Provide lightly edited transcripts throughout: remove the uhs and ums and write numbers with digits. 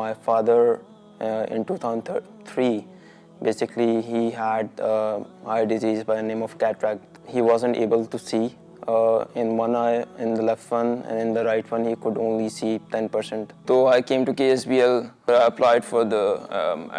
My father in 2003, basically he had eye disease by the name of cataract. He wasn't able to see in one eye, in the left one, and in the right one he could only see 10%. So I came to KSBL, I applied for the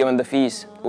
Given the fees,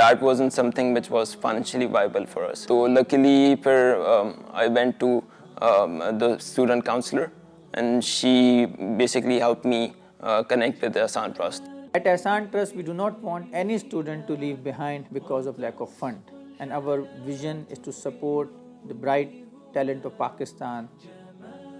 that wasn't something which was financially viable for us. So luckily I went to the student counselor, and she basically helped me connect with the Ahsan Trust. At Ahsan Trust, we do not want any student to leave behind because of lack of fund. And our vision is to support the bright talent of Pakistan.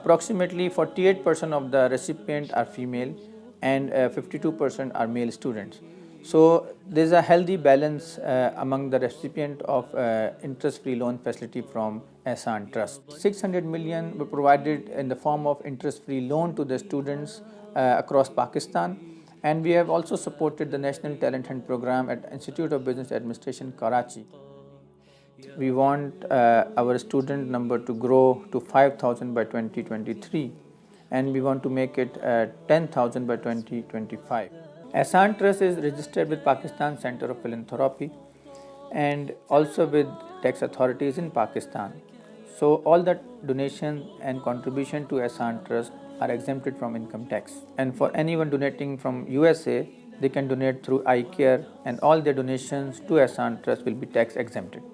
Approximately 48% of the recipients are female and 52% are male students. So there is a healthy balance among the recipient of interest-free loan facility from Ahsan Trust. 600 million were provided in the form of interest-free loan to the students across Pakistan, and we have also supported the National Talent Hunt program at Institute of Business Administration, Karachi. We want our student number to grow to 5,000 by 2023, and we want to make it 10,000 by 2025. Ahsan Trust is registered with Pakistan Center of Philanthropy and also with tax authorities in Pakistan. So all the donations and contribution to Ahsan Trust are exempted from income tax. And for anyone donating from USA, they can donate through iCare, and all their donations to Ahsan Trust will be tax exempted.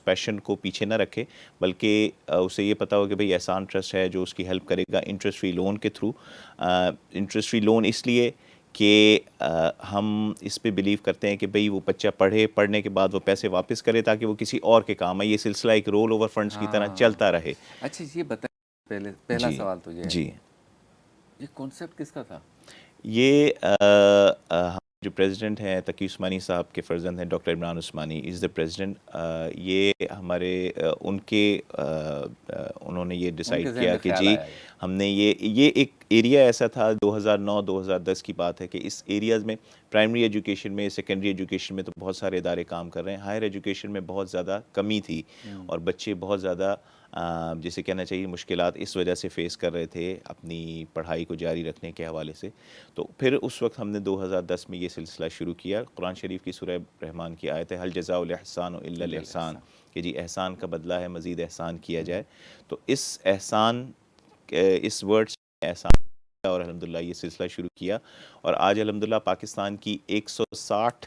اس پیشن کو پیچھے نہ رکھے، بلکہ اسے یہ پتا ہو کہ بھئی احسان ٹرسٹ ہے جو اس کی ہیلپ کرے گا انٹرسٹ فری لون کے تھرو. انٹرسٹ فری لون اس لیے کہ ہم اس پہ بلیو کرتے ہیں کہ بھئی وہ بچہ پڑھنے کے بعد وہ پیسے واپس کرے تاکہ وہ کسی اور کے کام آئے. یہ سلسلہ ایک رول اوور فنڈز کی طرح چلتا رہے. اچھا یہ بتائیں، پہلا سوال تو یہ ہے، جی یہ کانسیپٹ کس کا تھا؟ یہ جو پریزیڈنٹ ہیں تقی عثمانی صاحب کے فرزند ہیں doctor Imran Usmani is the president. یہ ہمارے انہوں نے یہ ڈیسائیڈ کیا کہ جی ہم نے یہ ایک ایریا ایسا تھا 2009-2010 کی بات ہے کہ اس ایریاز میں پرائمری ایجوکیشن میں، سیکنڈری ایجوکیشن میں تو بہت سارے ادارے کام کر رہے ہیں، ہائر ایجوکیشن میں بہت زیادہ کمی تھی اور بچے بہت زیادہ جسے کہنا چاہیے مشکلات اس وجہ سے فیس کر رہے تھے اپنی پڑھائی کو جاری رکھنے کے حوالے سے. تو پھر اس وقت ہم نے 2010 میں یہ سلسلہ شروع کیا. قرآن شریف کی سورہ رحمان کی آیت ہے هل جزاء الاحسان الا الاحسان، کہ جی احسان کا بدلہ ہے مزید احسان کیا جائے. تو اس احسان اس ورڈ سے احسان اور الحمدللہ یہ سلسلہ شروع کیا اور آج الحمدللہ پاکستان کی 160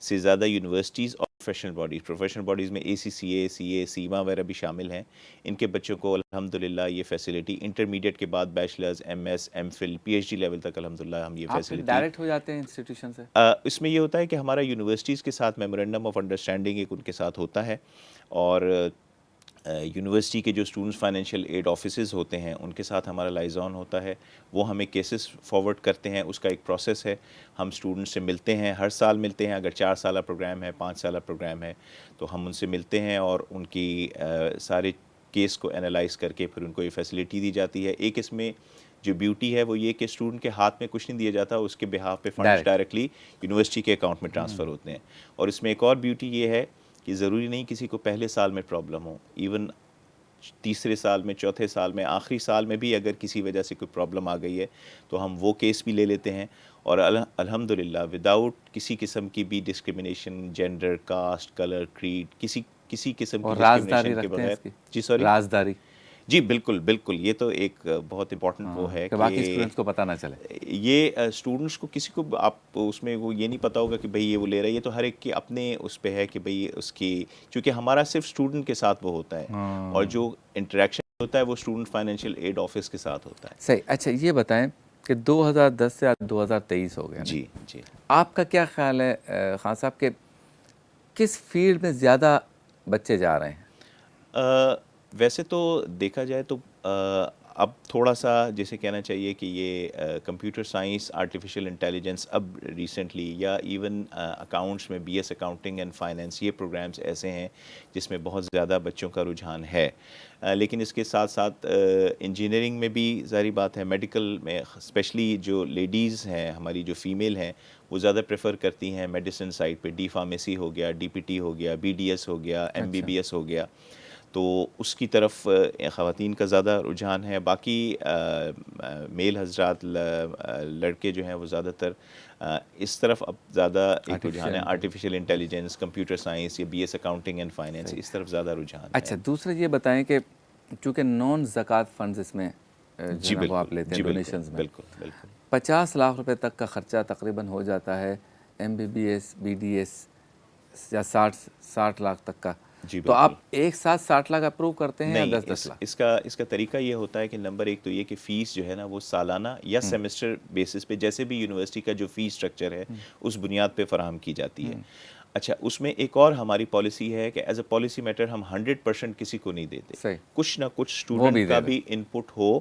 سے زیادہ یونیورسٹیز اور پروفیشنل باڈیز میں ACCA, CA, سیما وغیرہ بھی شامل ہیں. ان کے بچوں کو الحمدللہ یہ فیسلٹی انٹرمیڈیٹ کے بعد bachelors, MS, MPhil, PhD level تک الحمدللہ ہم یہ فیسلٹی ڈائریکٹ ہو جاتے ہیں انسٹیٹیوشن سے. اس میں یہ ہوتا ہے کہ ہمارا یونیورسٹیز کے ساتھ میمورینڈم آف انڈرسٹینڈنگ ایک ان کے ساتھ ہوتا ہے اور یونیورسٹی کے جو اسٹوڈنٹس فائنینشیل ایڈ آفیسز ہوتے ہیں ان کے ساتھ ہمارا لائزون ہوتا ہے. وہ ہمیں کیسز فارورڈ کرتے ہیں، اس کا ایک پروسیس ہے. ہم اسٹوڈنٹ سے ملتے ہیں، ہر سال ملتے ہیں. اگر 4 سالہ پروگرام ہے، 5 سالہ پروگرام ہے تو ہم ان سے ملتے ہیں اور ان کی سارے کیس کو انالائز کر کے پھر ان کو یہ فیسلٹی دی جاتی ہے. ایک اس میں جو بیوٹی ہے وہ یہ کہ اسٹوڈنٹ کے ہاتھ میں کچھ نہیں دیا جاتا، اس کے بہاف پہ فنڈز ڈائریکٹلی یونیورسٹی کے اکاؤنٹ میں ٹرانسفر ہوتے ہیں. اور اس میں ایک اور بیوٹی یہ ہے کہ ضروری نہیں کسی کو پہلے سال میں پرابلم ہو، ایون تیسرے سال میں، چوتھے سال میں، آخری سال میں بھی اگر کسی وجہ سے کوئی پرابلم آ گئی ہے تو ہم وہ کیس بھی لے لیتے ہیں اور الحمدللہ وداؤٹ کسی قسم کی بھی discrimination, gender, caste, colour, creed, کسی قسم کی ڈسکرمنیشن کے بغیر. جی سوری، رازداری. جی بالکل بالکل، یہ تو ایک بہت امپورٹنٹ وہ ہے کہ باقی اسٹوڈنٹس کو پتہ نہ چلے. یہ اسٹوڈنٹس کو کسی کو آپ اس میں وہ یہ نہیں پتا ہوگا کہ بھئی یہ وہ لے رہا ہے. یہ تو ہر ایک کے اپنے اس پہ ہے کہ بھئی اس کی، چونکہ ہمارا صرف اسٹوڈنٹ کے ساتھ وہ ہوتا ہے اور جو انٹریکشن ہوتا ہے وہ اسٹوڈنٹ فائنینشیل ایڈ آفس کے ساتھ ہوتا ہے. صحیح. اچھا یہ بتائیں کہ 2010 سے 2023 ہو گیا. جی جی، آپ کا کیا خیال ہے خان صاحب کہ کس فیلڈ میں زیادہ بچے جا رہے ہیں؟ ویسے تو دیکھا جائے تو اب تھوڑا سا جیسے کہنا چاہیے کہ یہ کمپیوٹر سائنس، آرٹیفیشیل انٹیلیجنس اب ریسنٹلی، یا ایون اکاؤنٹس میں BS اکاؤنٹنگ اینڈ فائنینس، یہ پروگرامز ایسے ہیں جس میں بہت زیادہ بچوں کا رجحان ہے. لیکن اس کے ساتھ ساتھ انجینئرنگ میں بھی ظاہری بات ہے، میڈیکل میں اسپیشلی جو لیڈیز ہیں ہماری، جو فیمیل ہیں، وہ زیادہ پریفر کرتی ہیں میڈیسن سائڈ پہ. ڈی فارمیسی ہو گیا، DPT ہو گیا، BDS ہو گیا، MBBS ہو گیا، تو اس کی طرف خواتین کا زیادہ رجحان ہے. باقی میل حضرات، لڑکے جو ہیں وہ زیادہ تر اس طرف اب زیادہ ایک رجحان ہے، آرٹیفیشیل انٹیلیجنس، کمپیوٹر سائنس یا BS اکاؤنٹنگ اینڈ فائنینس، اس طرف زیادہ رجحان ہے. اچھا دوسرا یہ بتائیں کہ چونکہ نان زکوٰۃ فنڈز اس میں جی وہ آپ لیتے ہیں ڈونیشنز میں، بالکل بالکل 50 لاکھ روپے تک کا خرچہ تقریباً ہو جاتا ہے. MBBS BDS یا 60 لاکھ تک کا. جی تو آپ ایک ساتھ 60 لاکھ اپروو کرتے ہیں یا 10 لاکھ؟ اس کا طریقہ یہ ہوتا ہے کہ نمبر ایک تو یہ کہ فیس جو ہے نا وہ سالانہ یا سیمسٹر بیسس پہ، جیسے بھی یونیورسٹی کا جو فیس سٹرکچر ہے اس بنیاد پہ فراہم کی جاتی ہے. اچھا اس میں ایک اور ہماری پالیسی ہے کہ ایز اے پالیسی میٹر ہم 100% کسی کو نہیں دیتے. کچھ نہ کچھ اسٹوڈنٹ کا بھی ان پٹ ہو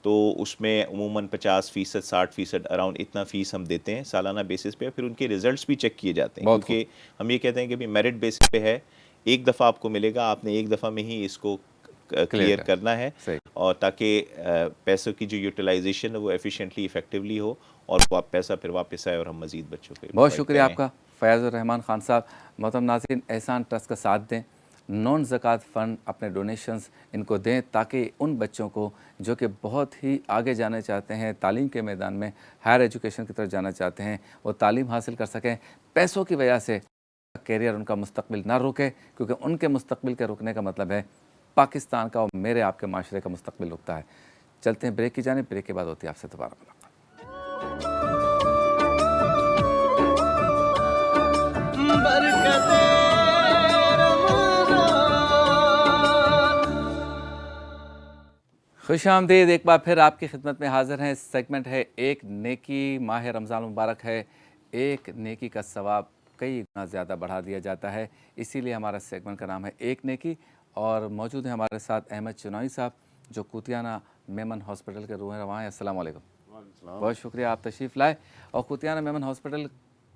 تو اس میں عموماً 50%، 60% اراؤنڈ اتنا فیس ہم دیتے ہیں سالانہ بیسس پہ. پھر ان کے ریزلٹس بھی چیک کیے جاتے ہیں، کیونکہ ہم یہ کہتے ہیں کہ میرٹ بیسس پہ ہے، ایک دفعہ آپ کو ملے گا، آپ نے ایک دفعہ میں ہی اس کو کلیئر کرنا ہے، اور تاکہ پیسوں کی جو یوٹیلائزیشن ہے وہ ایفیشینٹلی افیکٹولی ہو اور وہ پیسہ پھر واپس آئے اور ہم مزید بچوں کو. بہت شکریہ آپ کا فیاض الرحمان خان صاحب. محترم ناظرین، احسان ٹرسٹ کا ساتھ دیں، نان زکوٰۃ فنڈ اپنے ڈونیشنز ان کو دیں تاکہ ان بچوں کو جو کہ بہت ہی آگے جانا چاہتے ہیں، تعلیم کے میدان میں ہائر ایجوکیشن کی طرف جانا چاہتے ہیں، وہ تعلیم حاصل کر سکیں. پیسوں کی وجہ سے کیریئر، ان کا مستقبل نہ رکے، کیونکہ ان کے مستقبل کے رکنے کا مطلب ہے پاکستان کا اور میرے آپ کے معاشرے کا مستقبل رکتا ہے. چلتے ہیں بریک کی جانب، بریک کے بعد ہوتی ہے آپ سے دوبارہ ملاقات. برکت رمضان خوش آمدید، ایک بار پھر آپ کی خدمت میں حاضر ہیں. سیگمنٹ ہے ایک نیکی. ماہ رمضان مبارک ہے. ایک نیکی کا ثواب کئی گنا زیادہ بڑھا دیا جاتا ہے، اسی لیے ہمارا سیگمنٹ کا نام ہے ایک نیکی. اور موجود ہیں ہمارے ساتھ احمد چنوئی صاحب جو کوتیانہ میمن ہاسپٹل کے روح رواں ہیں. السلام علیکم. بہت شکریہ آپ تشریف لائے. اور کوتیانہ میمن ہاسپٹل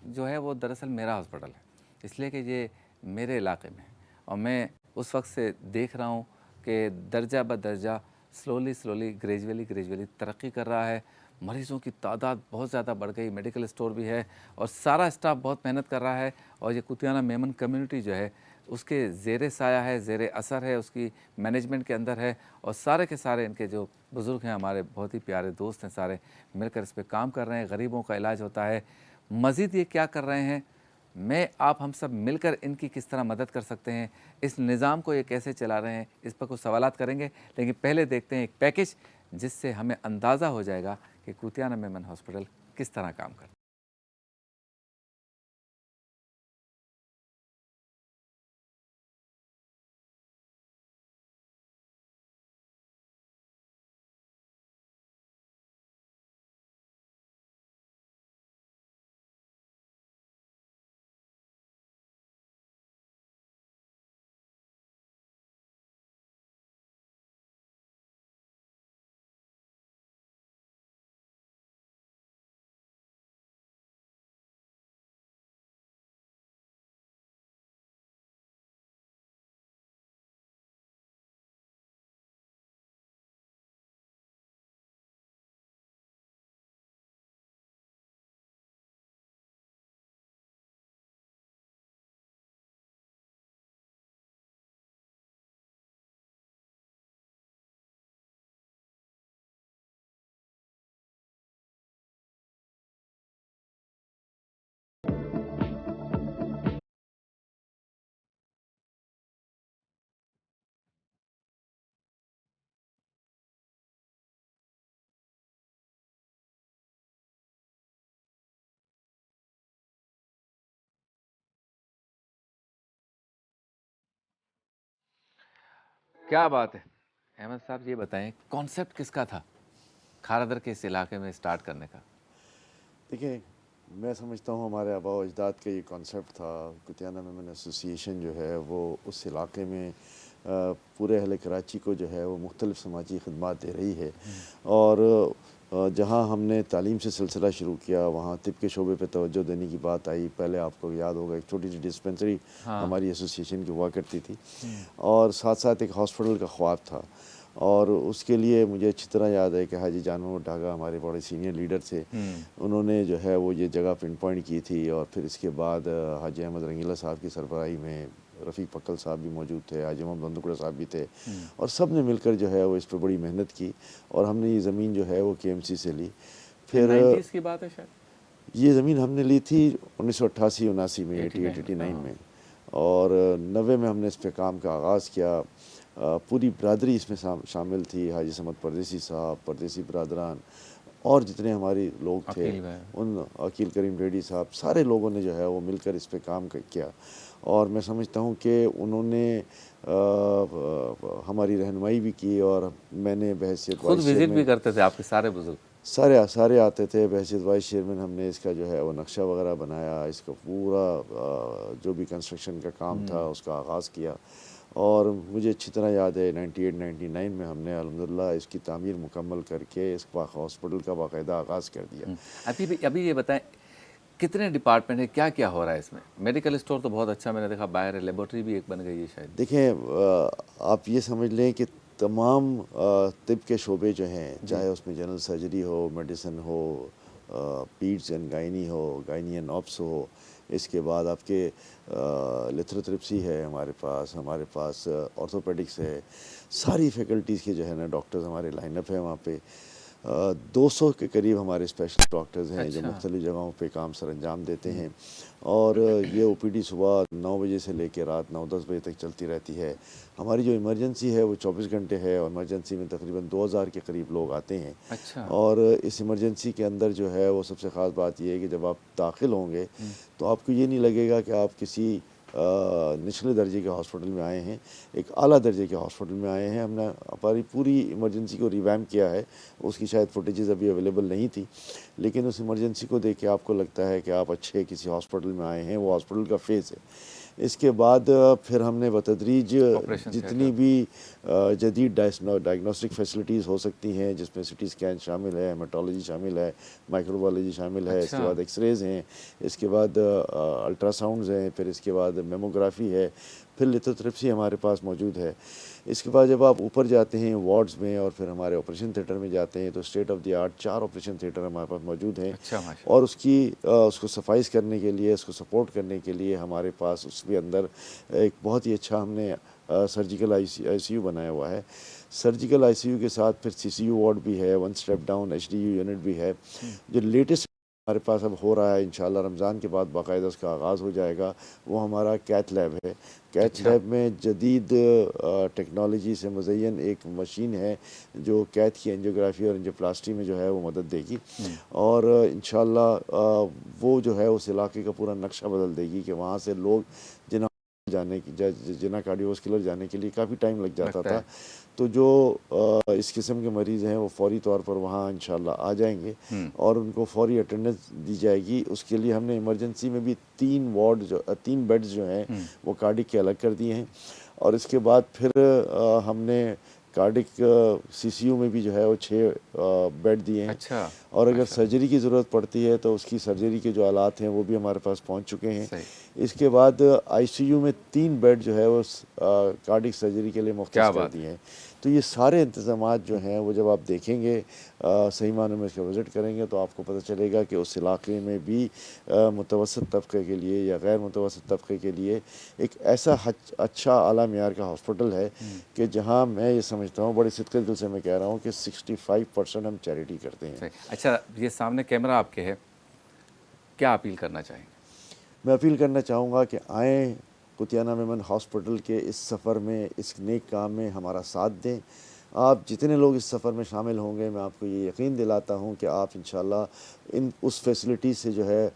جو ہے وہ دراصل میرا ہاسپٹل ہے، اس لیے کہ یہ میرے علاقے میں ہے اور میں اس وقت سے دیکھ رہا ہوں کہ درجہ بدرجہ سلولی گریجولی ترقی کر رہا ہے. مریضوں کی تعداد بہت زیادہ بڑھ گئی، میڈیکل اسٹور بھی ہے اور سارا اسٹاف بہت محنت کر رہا ہے. اور یہ کوتیانہ میمن کمیونٹی جو ہے اس کے زیر سایہ ہے، زیر اثر ہے، اس کی مینجمنٹ کے اندر ہے. اور سارے کے سارے ان کے جو بزرگ ہیں ہمارے بہت ہی پیارے دوست ہیں، سارے مل کر اس پہ کام کر رہے ہیں. غریبوں کا علاج ہوتا ہے. مزید یہ کیا کر رہے ہیں، میں آپ ہم سب مل کر ان کی کس طرح مدد کر سکتے ہیں، اس نظام کو یہ کیسے چلا رہے ہیں، اس پر کچھ سوالات کریں گے. لیکن پہلے دیکھتے ہیں ایک پیکج جس سے ہمیں اندازہ ہو جائے گا کہ کوتیانہ میمن ہاسپٹل کس طرح کام کرتا ہے. کیا بات ہے احمد صاحب، یہ بتائیں کانسیپٹ کس کا تھا کھارادر کے اس علاقے میں اسٹارٹ کرنے کا؟ دیکھیں، میں سمجھتا ہوں ہمارے آباء و اجداد کا یہ کانسیپٹ تھا. کوتیانہ میمن ایسوسی ایشن جو ہے وہ اس علاقے میں پورے اہل کراچی کو جو ہے وہ مختلف سماجی خدمات دے رہی ہے. اور جہاں ہم نے تعلیم سے سلسلہ شروع کیا وہاں طب کے شعبے پہ توجہ دینے کی بات آئی. پہلے آپ کو یاد ہوگا ایک چھوٹی سی ڈسپنسری ہماری ایسوسی ایشن کی ہوا کرتی تھی، اور ساتھ ساتھ ایک ہاسپٹل کا خواب تھا. اور اس کے لیے مجھے اچھی طرح یاد ہے کہ حاجی جانور ڈھاگا ہمارے بڑے سینئر لیڈر تھے، انہوں نے جو ہے وہ یہ جگہ پن پوائنٹ کی تھی. اور پھر اس کے بعد حاجی احمد رنگیلا صاحب کی سربراہی میں رفیق پکل صاحب بھی موجود تھے، حاجی محمد بندکڑا صاحب بھی تھے، اور سب نے مل کر جو ہے وہ اس پہ بڑی محنت کی. اور ہم نے یہ زمین جو ہے وہ کے ایم سی سے لی. پھر 90s کی بات ہے شاید، یہ زمین ہم نے لی تھی 1988-89 میں، 88-89 میں. اور 90 میں ہم نے اس پہ کام کا آغاز کیا. پوری برادری اس میں شامل تھی، حاجی سمد پردیسی صاحب، پردیسی برادران، اور جتنے ہماری لوگ تھے، ان عقیل کریم ریڈی صاحب، سارے لوگوں نے جو ہے وہ مل کر اس پہ کام کیا. اور میں سمجھتا ہوں کہ انہوں نے ہماری رہنمائی بھی کی. اور میں نے بحیثیت خود وزٹ بھی کرتے تھے آپ کے سارے بزرگ، سارے آتے تھے. بحیثیت وائس چیئرمین ہم نے اس کا جو ہے وہ نقشہ وغیرہ بنایا، اس کا پورا جو بھی کنسٹرکشن کا کام تھا اس کا آغاز کیا. اور مجھے اچھی طرح یاد ہے 98-99 میں ہم نے الحمدللہ اس کی تعمیر مکمل کر کے اس ہاسپٹل کا باقاعدہ آغاز کر دیا. ابھی یہ بتائیں کتنے ڈپارٹمنٹ ہیں، کیا کیا ہو رہا ہے اس میں؟ میڈیکل اسٹور تو بہت اچھا میں نے دیکھا باہر ہے، لیبورٹری بھی ایک بن گئی ہے شاید. دیکھیں، آپ یہ سمجھ لیں کہ تمام طب کے شعبے جو ہیں، چاہے اس میں general surgery who, medicine who, pads and گائنی who, گائنی and آپس ہو، اس کے بعد آپ کے لیتھروتھریپسی ہے ہمارے پاس آرتھوپیڈکس ہے، ساری فیکلٹیز کے جو ہے نا ڈاکٹرز ہمارے لائن اپ ہے وہاں پہ. 200 کے قریب ہمارے اسپیشل ڈاکٹرز ہیں جو مختلف جگہوں پہ کام سر انجام دیتے ہیں. اور یہ او پی ڈی صبح 9 بجے سے لے کے رات 9-10 بجے تک چلتی رہتی ہے. ہماری جو ایمرجنسی ہے وہ 24 گھنٹے ہے، اور ایمرجنسی میں تقریباً 2000 کے قریب لوگ آتے ہیں. اور اس ایمرجنسی کے اندر جو ہے وہ سب سے خاص بات یہ ہے کہ جب آپ داخل ہوں گے تو آپ کو یہ نہیں لگے گا کہ آپ کسی نچلے درجے کے ہاسپٹل میں آئے ہیں، ایک اعلیٰ درجے کے ہاسپٹل میں آئے ہیں. ہم نے ہماری پوری ایمرجنسی کو ریویمپ کیا ہے. اس کی شاید فوٹیجز ابھی اویلیبل نہیں تھی، لیکن اس ایمرجنسی کو دیکھ کے آپ کو لگتا ہے کہ آپ اچھے کسی ہاسپٹل میں آئے ہیں. وہ ہاسپٹل کا فیز ہے. اس کے بعد پھر ہم نے بتدریج جتنی بھی جدید ڈائگنوسٹک فیسلٹیز ہو سکتی ہیں، جس میں سی ٹی اسکین شامل ہے، ہیماٹولوجی شامل ہے، مائکرو بایولوجی شامل ہے، اس کے بعد ایکس ریز ہیں، اس کے بعد الٹرا ساؤنڈز ہیں، پھر اس کے بعد میموگرافی ہے، پھر لیتھوتریپسی ہمارے پاس موجود ہے. اس کے بعد جب آپ اوپر جاتے ہیں وارڈز میں اور پھر ہمارے آپریشن تھیٹر میں جاتے ہیں تو state of the art 4 operation theatre ہمارے پاس موجود ہیں. اور اس کو صفائز کرنے کے لیے، اس کو سپورٹ کرنے کے لیے ہمارے پاس اس کے اندر ایک بہت ہی اچھا ہم نے سرجیکل آئی سی یو بنایا ہوا ہے. سرجیکل آئی سی یو کے ساتھ پھر سی سی یو وارڈ بھی ہے، 1 step down H D U unit بھی ہے. جو لیٹسٹ ہمارے پاس اب ہو رہا ہے انشاءاللہ رمضان کے بعد باقاعدہ اس کا آغاز ہو جائے گا، وہ ہمارا کیتھ لیب ہے. کیتھ لیب میں جدید ٹیکنالوجی سے مزین ایک مشین ہے جو کیتھ کی انجیوگرافی اور انجیوپلاسٹی میں جو ہے وہ مدد دے گی، اور انشاءاللہ وہ جو ہے اس علاقے کا پورا نقشہ بدل دے گی کہ وہاں سے لوگ جنا کارڈیوواسکولر جانے کے لیے کافی ٹائم لگ جاتا تھا. تو جو اس قسم کے مریض ہیں وہ فوری طور پر وہاں انشاءاللہ آ جائیں گے اور ان کو فوری اٹینڈنس دی جائے گی. اس کے لیے ہم نے ایمرجنسی میں بھی 3 بیڈز جو ہیں وہ کارڈک کے الگ کر دیے ہیں. اور اس کے بعد پھر ہم نے کارڈک سی سی یو میں بھی جو ہے وہ 6 بیڈ دیے ہیں. اور اگر سرجری کی ضرورت پڑتی ہے تو اس کی سرجری کے جو آلات ہیں وہ بھی ہمارے پاس پہنچ چکے ہیں. اس کے بعد آئی سی یو میں 3 بیڈ جو ہے وہ کارڈک سرجری کے لیے مختص کر دیے ہیں. تو یہ سارے انتظامات جو ہیں وہ جب آپ دیکھیں گے، صحیح معنوں میں اس کا وزٹ کریں گے تو آپ کو پتہ چلے گا کہ اس علاقے میں بھی متوسط طبقے کے لیے یا غیر متوسط طبقے کے لیے ایک ایسا اچھا اعلیٰ معیار کا ہاسپٹل ہے کہ جہاں میں یہ سمجھتا ہوں، بڑی صدق دل سے میں کہہ رہا ہوں کہ 65% ہم چیریٹی کرتے ہیں. اچھا، یہ سامنے کیمرہ آپ کے ہے، کیا اپیل کرنا چاہیں گے؟ میں اپیل کرنا چاہوں گا کہ آئیں قطیانہ میمن ہاسپٹل کے اس سفر میں، اس نیک کام میں ہمارا ساتھ دیں. آپ جتنے لوگ اس سفر میں شامل ہوں گے، میں آپ کو یہ یقین دلاتا ہوں کہ آپ انشاءاللہ اس فیسلٹی سے جو ہے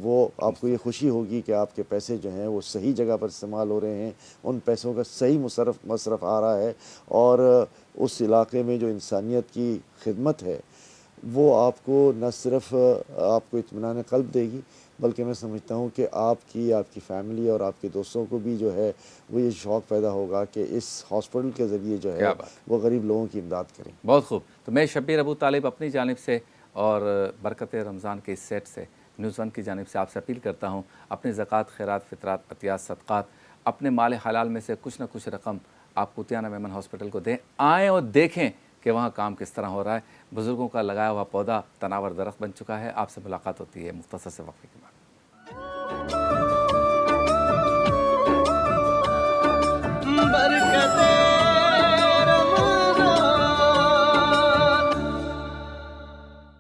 وہ آپ کو یہ خوشی ہوگی کہ آپ کے پیسے جو ہیں وہ صحیح جگہ پر استعمال ہو رہے ہیں، ان پیسوں کا صحیح مصرف آ رہا ہے، اور اس علاقے میں جو انسانیت کی خدمت ہے وہ آپ کو نہ صرف آپ کو اطمینان قلب دے گی، بلکہ میں سمجھتا ہوں کہ آپ کی فیملی اور آپ کے دوستوں کو بھی جو ہے وہ یہ شوق پیدا ہوگا کہ اس ہاسپٹل کے ذریعے جو ہے وہ غریب لوگوں کی امداد کریں. بہت خوب. تو میں شبیر ابو طالب اپنی جانب سے اور برکت رمضان کے اس سیٹ سے نیوز 1 کی جانب سے آپ سے اپیل کرتا ہوں، اپنی زکوٰۃ، خیرات، فطرات، عطیات، صدقات، اپنے مال حلال میں سے کچھ نہ کچھ رقم آپ قطیانہ میمن ہاسپٹل کو دیں. آئیں اور دیکھیں کہ وہاں کام کس طرح ہو رہا ہے. بزرگوں کا لگایا ہوا پودا تناور درخت بن چکا ہے. آپ سے ملاقات ہوتی ہے مختصر سے وقفے کے بعد. بر